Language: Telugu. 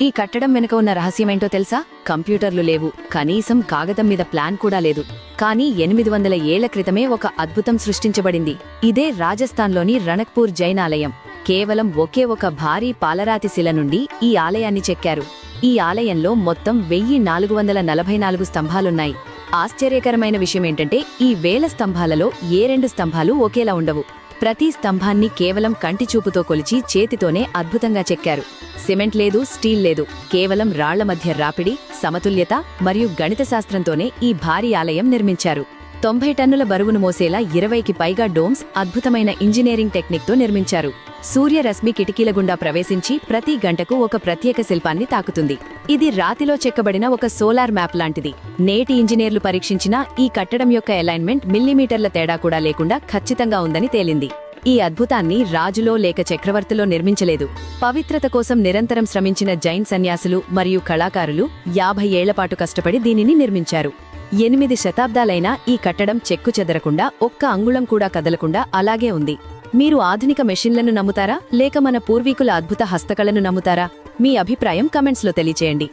ఈ కట్టడం వెనుక ఉన్న రహస్యమేంటో తెలుసా? కంప్యూటర్లు లేవు, కనీసం కాగతం మీద ప్లాన్ కూడా లేదు. కానీ 800 ఏళ్ల క్రితమే ఒక అద్భుతం సృష్టించబడింది. ఇదే రాజస్థాన్లోని రణక్పూర్ జైన్ ఆలయం. కేవలం ఒకే ఒక భారీ పాలరాతి శిల నుండి ఈ ఆలయాన్ని చెక్కారు. ఈ ఆలయంలో మొత్తం 1444 స్తంభాలున్నాయి. ఆశ్చర్యకరమైన విషయమేంటంటే ఈ 1000 స్తంభాలలో ఏ 2 స్తంభాలు ఒకేలా ఉండవు. ప్రతి స్తంభాన్ని కేవలం కంటిచూపుతో కొలిచి చేతితోనే అద్భుతంగా చెక్కారు. సిమెంట్ లేదు, స్టీల్ లేదు, కేవలం రాళ్ల మధ్య రాపిడి, సమతుల్యత మరియు గణిత శాస్త్రంతోనే ఈ భారీ ఆలయం నిర్మించారు. 90 టన్నుల బరువును మోసేలా 20కి పైగా డోమ్స్ అద్భుతమైన ఇంజనీరింగ్ టెక్నిక్తో నిర్మించారు. సూర్యరశ్మి కిటికీల గుండా ప్రవేశించి ప్రతి గంటకు ఒక ప్రత్యేక శిల్పాన్ని తాకుతుంది. ఇది రాతిలో చెక్కబడిన ఒక సోలార్ మ్యాప్ లాంటిది. నేటి ఇంజనీర్లు పరీక్షించిన ఈ కట్టడం యొక్క అలైన్మెంట్ మిల్లీమీటర్ల తేడా కూడా లేకుండా ఖచ్చితంగా ఉందని తేలింది. ఈ అద్భుతాన్ని రాజులో లేక చక్రవర్తిలో నిర్మించలేదు. పవిత్రత కోసం నిరంతరం శ్రమించిన జైన్ సన్యాసులు మరియు కళాకారులు 50 ఏళ్లపాటు కష్టపడి దీనిని నిర్మించారు. 8 శతాబ్దాలైనా ఈ కట్టడం చెక్కు చెదరకుండా, ఒక్క అంగుళం కూడా కదలకుండా అలాగే ఉంది. మీరు ఆధునిక మెషిన్లను నమ్ముతారా, లేక మన పూర్వీకుల అద్భుత హస్తకళను నమ్ముతారా? మీ అభిప్రాయం కమెంట్స్లో తెలియచేయండి.